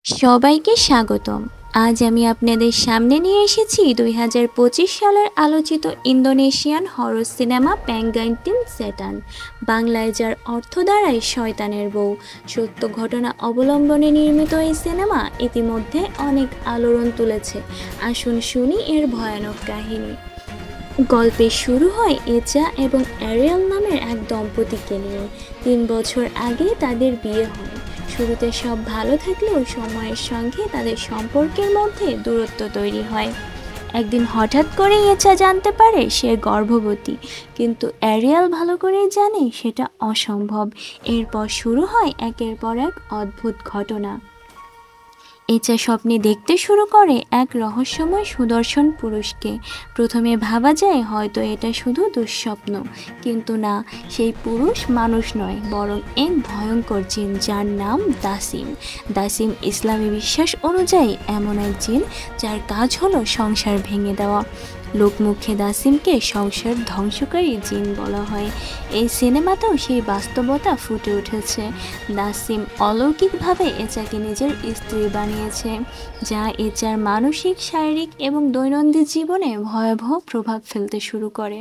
সবাইকে স্বাগতম। আজ আমি আপনাদের সামনে নিয়ে এসেছি 2025 সালের আলোচিত ইন্দোনেশিয়ান হরর সিনেমা পেঙ্গুইন সেটান, বাংলায় যার অর্থ দাঁড়ায় শয়তানের বউ। সত্য ঘটনা অবলম্বনে নির্মিত এই সিনেমা ইতিমধ্যে অনেক আলোড়ন তুলেছে। আসুন শুনি এর ভয়ানক কাহিনী। গল্পের শুরু হয় এচা এবং অ্যারিয়েল নামের এক দম্পতিকে নিয়ে। 3 বছর আগে তাদের বিয়ে হয়। শুরুতে সব ভালো থাকলেও সময়ের সঙ্গে তাদের সম্পর্কের মধ্যে দূরত্ব তৈরি হয়। একদিন হঠাৎ করে এচা জানতে পারে সে গর্ভবতী, কিন্তু অ্যারিয়েল ভালো করেই জানে সেটা অসম্ভব। এরপর শুরু হয় একের পর এক অদ্ভুত ঘটনা। এচা স্বপ্নে দেখতে শুরু করে এক রহস্যময় সুদর্শন পুরুষকে। প্রথমে ভাবা যায় হয়তো এটা শুধু দুঃস্বপ্ন, কিন্তু না, সেই পুরুষ মানুষ নয়, বরং এক ভয়ঙ্কর জিন যার নাম দাসিম। দাসিম ইসলামী বিশ্বাস অনুযায়ী এমন এক জিন যার কাজ হলো সংসার ভেঙে দেওয়া। লোকমুখে দাসিমকে সংসার ধ্বংসকারী জিন বলা হয়। এই সিনেমাতেও সেই বাস্তবতা ফুটে উঠেছে। দাসিম অলৌকিকভাবে এচাকে নিজের স্ত্রী বানিয়েছে, যা এচার মানসিক, শারীরিক এবং দৈনন্দিন জীবনে ভয়াবহ প্রভাব ফেলতে শুরু করে।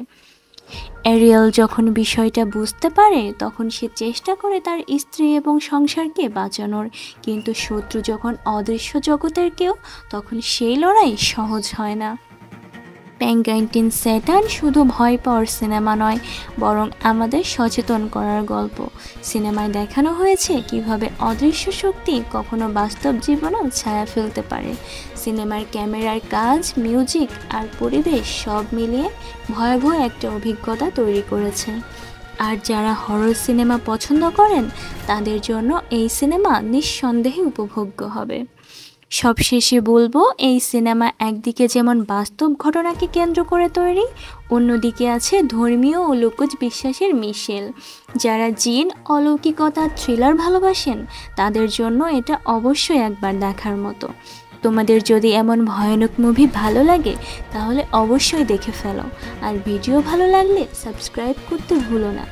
অ্যারিয়েল যখন বিষয়টা বুঝতে পারে তখন সে চেষ্টা করে তার স্ত্রী এবং সংসারকে বাঁচানোর, কিন্তু শত্রু যখন অদৃশ্য জগতের কেউ, তখন সেই লড়াই সহজ হয় না। পেঙ্গুইন সেটান শুধু ভয় পাওয়ার সিনেমা নয়, বরং আমাদের সচেতন করার গল্প। সিনেমায় দেখানো হয়েছে কিভাবে অদৃশ্য শক্তি কখনো বাস্তব জীবনেও ছায়া ফেলতে পারে। সিনেমার ক্যামেরার কাজ, মিউজিক আর পরিবেশ সব মিলিয়ে ভয়াবহ একটা অভিজ্ঞতা তৈরি করেছে। আর যারা হরর সিনেমা পছন্দ করেন তাদের জন্য এই সিনেমা নিঃসন্দেহে উপভোগ্য হবে। সবশেষে বলবো, এই সিনেমা একদিকে যেমন বাস্তব ঘটনাকে কেন্দ্র করে তৈরি, অন্যদিকে আছে ধর্মীয় ও লোকজ বিশ্বাসের মিশেল। যারা জিন, অলৌকিকতা, থ্রিলার ভালোবাসেন তাদের জন্য এটা অবশ্যই একবার দেখার মতো। তোমাদের যদি এমন ভয়ানক মুভি ভালো লাগে তাহলে অবশ্যই দেখে ফেলো। আর ভিডিও ভালো লাগলে সাবস্ক্রাইব করতে ভুলো না।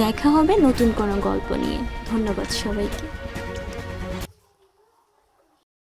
দেখা হবে নতুন কোনো গল্প নিয়ে। ধন্যবাদ সবাইকে।